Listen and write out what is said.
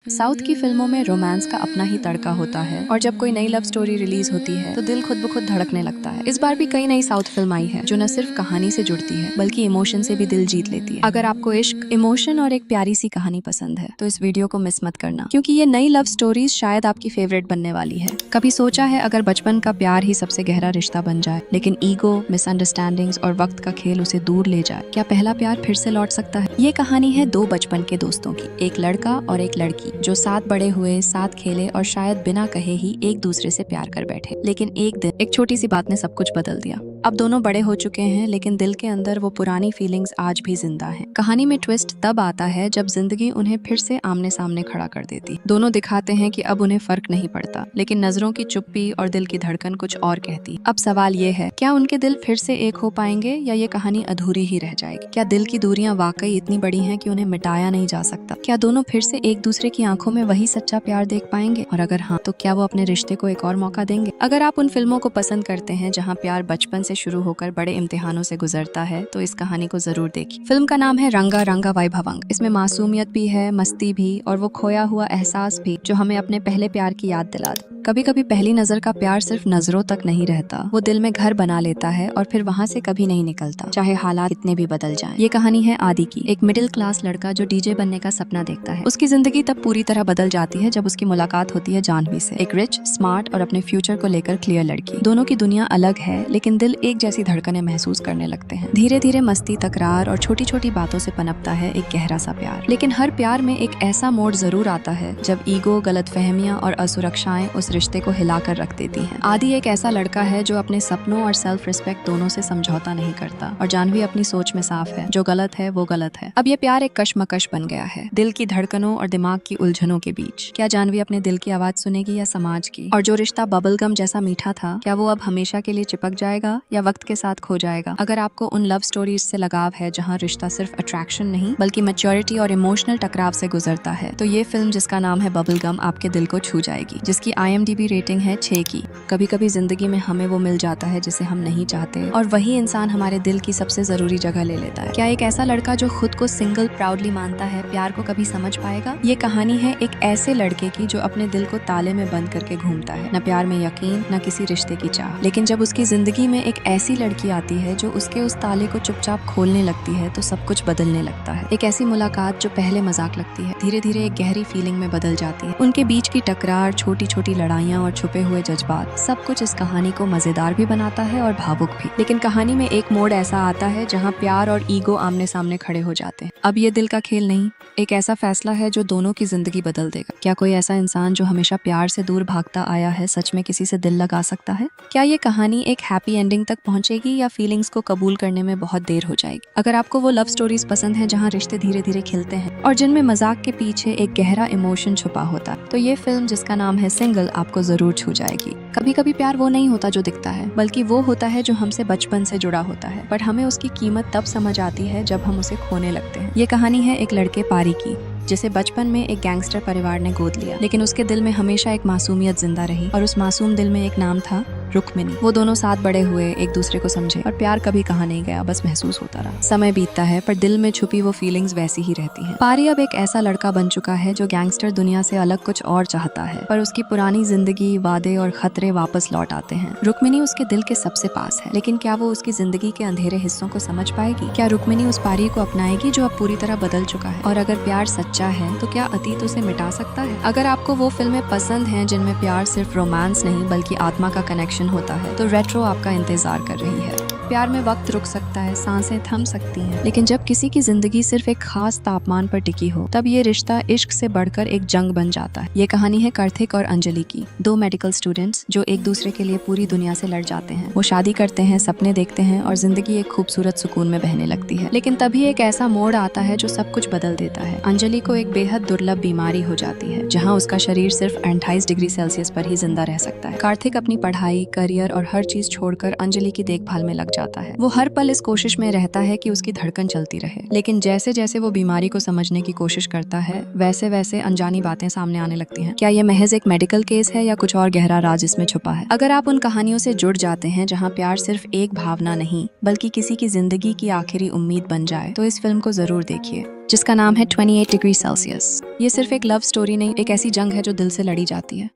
South की फिल्मों में रोमांस का अपना ही तड़का होता है और जब कोई नई लव स्टोरी रिलीज होती है तो दिल खुद ब खुद धड़कने लगता है। इस बार भी कई नई साउथ फिल्म आई है जो न सिर्फ कहानी से जुड़ती है बल्कि इमोशन से भी दिल जीत लेती है। अगर आपको इश्क, इमोशन और एक प्यारी सी कहानी पसंद है तो इस वीडियो को मिस मत करना, क्योंकि ये नई लव स्टोरीज शायद आपकी फेवरेट बनने वाली है। कभी सोचा है अगर बचपन का प्यार ही सबसे गहरा रिश्ता बन जाए, लेकिन ईगो, मिसअंडरस्टैंडिंग्स और वक्त का खेल उसे दूर ले जाए, क्या पहला प्यार फिर से लौट सकता है? ये कहानी है दो बचपन के दोस्तों की, एक लड़का और एक लड़की जो साथ बड़े हुए, साथ खेले और शायद बिना कहे ही एक दूसरे से प्यार कर बैठे। लेकिन एक दिन एक छोटी सी बात ने सब कुछ बदल दिया। अब दोनों बड़े हो चुके हैं, लेकिन दिल के अंदर वो पुरानी फीलिंग्स आज भी जिंदा हैं। कहानी में ट्विस्ट तब आता है जब जिंदगी उन्हें फिर से आमने सामने खड़ा कर देती। दोनों दिखाते हैं कि अब उन्हें फर्क नहीं पड़ता, लेकिन नजरों की चुप्पी और दिल की धड़कन कुछ और कहती। अब सवाल ये है, क्या उनके दिल फिर से एक हो पाएंगे या ये कहानी अधूरी ही रह जाएगी? क्या दिल की दूरियां वाकई इतनी बड़ी हैं कि उन्हें मिटाया नहीं जा सकता? क्या दोनों फिर से एक दूसरे की आंखों में वही सच्चा प्यार देख पाएंगे? और अगर हाँ, तो क्या वो अपने रिश्ते को एक और मौका देंगे? अगर आप उन फिल्मों को पसंद करते हैं जहाँ प्यार बचपन से शुरू होकर बड़े इम्तिहानों से गुजरता है, तो इस कहानी को जरूर देखिए। फिल्म का नाम है रंगा रंगा वैभवम। इसमें मासूमियत भी है, मस्ती भी और वो खोया हुआ एहसास भी जो हमें अपने पहले प्यार की याद दिला दे। कभी कभी पहली नजर का प्यार सिर्फ नजरों तक नहीं रहता, वो दिल में घर बना लेता है और फिर वहाँ से कभी नहीं निकलता, चाहे हालात कितने भी बदल जाएं। ये कहानी है आदि की, एक मिडिल क्लास लड़का जो डीजे बनने का सपना देखता है। उसकी जिंदगी तब पूरी तरह बदल जाती है जब उसकी मुलाकात होती है जानवी से, एक रिच, स्मार्ट और अपने फ्यूचर को लेकर क्लियर लड़की। दोनों की दुनिया अलग है, लेकिन दिल एक जैसी धड़कनें महसूस करने लगते हैं। धीरे धीरे मस्ती, तकरार और छोटी छोटी बातों से पनपता है एक गहरा सा प्यार। लेकिन हर प्यार में एक ऐसा मोड़ जरूर आता है जब ईगो, गलतफहमियां और असुरक्षाएं उस रिश्ते को हिलाकर रख देती हैं। आदि एक ऐसा लड़का है जो अपने सपनों और सेल्फ रिस्पेक्ट दोनों से समझौता नहीं करता, और जानवी अपनी सोच में साफ है, जो गलत है वो गलत है। अब ये प्यार एक कशमकश बन गया है, दिल की धड़कनों और दिमाग की उलझनों के बीच। क्या जानवी अपने दिल की आवाज सुनेगी या समाज की? और जो रिश्ता बबल गम जैसा मीठा था, क्या वो अब हमेशा के लिए चिपक जाएगा या वक्त के साथ खो जाएगा? अगर आपको उन लव स्टोरीज से लगाव है जहाँ रिश्ता सिर्फ अट्रैक्शन नहीं बल्कि मैच्योरिटी और इमोशनल टकराव से गुजरता है, तो ये फिल्म जिसका नाम है बबल गम आपके दिल को छू जाएगी, जिसकी IMDb रेटिंग है 6 की। कभी कभी जिंदगी में हमें वो मिल जाता है जिसे हम नहीं चाहते, और वही इंसान हमारे दिल की सबसे जरूरी जगह ले लेता है। क्या एक ऐसा लड़का जो खुद को सिंगल प्राउडली मानता है प्यार को कभी समझ पाएगा? ये कहानी है एक ऐसे लड़के की जो अपने दिल को ताले में बंद करके घूमता है, न प्यार में यकीन, न किसी रिश्ते की चाह। लेकिन जब उसकी जिंदगी में एक ऐसी लड़की आती है जो उसके उस ताले को चुपचाप खोलने लगती है, तो सब कुछ बदलने लगता है। एक ऐसी मुलाकात जो पहले मजाक लगती है, धीरे धीरे एक गहरी फीलिंग में बदल जाती है। उनके बीच की टकरार, छोटी छोटी लड़ाइयाँ और छुपे हुए जज्बात, सब कुछ इस कहानी को मजेदार भी बनाता है और भावुक भी। लेकिन कहानी में एक मोड़ ऐसा आता है जहाँ प्यार और ईगो आमने सामने खड़े हो जाते हैं। अब ये दिल का खेल नहीं, एक ऐसा फैसला है जो दोनों की जिंदगी बदल देगा। क्या कोई ऐसा इंसान जो हमेशा प्यार से दूर भागता आया है सच में किसी से दिल लगा सकता है? क्या ये कहानी एक हैप्पी एंडिंग तक पहुंचेगी या फीलिंग्स को कबूल करने में बहुत देर हो जाएगी? अगर आपको वो लव स्टोरीज पसंद हैं जहाँ रिश्ते धीरे धीरे खिलते हैं और जिनमें मजाक के पीछे एक गहरा इमोशन छुपा होता है, तो ये फिल्म जिसका नाम है सिंगल आपको जरूर छू जाएगी। कभी कभी प्यार वो नहीं होता जो दिखता है, बल्कि वो होता है जो हमसे बचपन से जुड़ा होता है, बट हमें उसकी कीमत तब समझ आती है जब हम उसे खोने लगते हैं। ये कहानी है एक लड़के पारी की, जिसे बचपन में एक गैंगस्टर परिवार ने गोद लिया, लेकिन उसके दिल में हमेशा एक मासूमियत जिंदा रही, और उस मासूम दिल में एक नाम था रुक्मिनी। वो दोनों साथ बड़े हुए, एक दूसरे को समझे, और प्यार कभी कहा नहीं गया, बस महसूस होता रहा। समय बीतता है पर दिल में छुपी वो फीलिंग्स वैसी ही रहती हैं। पारी अब एक ऐसा लड़का बन चुका है जो गैंगस्टर दुनिया से अलग कुछ और चाहता है, पर उसकी पुरानी जिंदगी, वादे और खतरे वापस लौट आते हैं। रुक्मिनी उसके दिल के सबसे पास है, लेकिन क्या वो उसकी जिंदगी के अंधेरे हिस्सों को समझ पाएगी? क्या रुक्मिनी उस पारी को अपनाएगी जो अब पूरी तरह बदल चुका है? और अगर प्यार सच्चा है तो क्या अतीत उसे मिटा सकता है? अगर आपको वो फिल्में पसंद हैं जिनमें प्यार सिर्फ रोमांस नहीं बल्कि आत्मा का कनेक्शन होता है, तो रेट्रो आपका इंतजार कर रही है। प्यार में वक्त रुक सकता है, सांसें थम सकती हैं, लेकिन जब किसी की जिंदगी सिर्फ एक खास तापमान पर टिकी हो, तब ये रिश्ता इश्क से बढ़कर एक जंग बन जाता है। ये कहानी है कार्तिक और अंजलि की, दो मेडिकल स्टूडेंट्स जो एक दूसरे के लिए पूरी दुनिया से लड़ जाते हैं। वो शादी करते हैं, सपने देखते हैं और जिंदगी एक खूबसूरत सुकून में बहने लगती है। लेकिन तभी एक ऐसा मोड़ आता है जो सब कुछ बदल देता है। अंजलि को एक बेहद दुर्लभ बीमारी हो जाती है, जहाँ उसका शरीर सिर्फ 28 डिग्री सेल्सियस पर ही जिंदा रह सकता है। कार्तिक अपनी पढ़ाई, करियर और हर चीज छोड़कर अंजलि की देखभाल में लग जाता है। वो हर पल इस कोशिश में रहता है कि उसकी धड़कन चलती रहे, लेकिन जैसे जैसे वो बीमारी को समझने की कोशिश करता है वैसे वैसे अनजानी बातें सामने आने लगती हैं। क्या ये महज एक मेडिकल केस है या कुछ और गहरा राज इसमें छुपा है? अगर आप उन कहानियों से जुड़ जाते हैं जहाँ प्यार सिर्फ एक भावना नहीं बल्कि किसी की जिंदगी की आखिरी उम्मीद बन जाए, तो इस फिल्म को जरूर देखिए, जिसका नाम है 28 डिग्री सेल्सियस। ये सिर्फ एक लव स्टोरी नहीं, एक ऐसी जंग है जो दिल से लड़ी जाती है।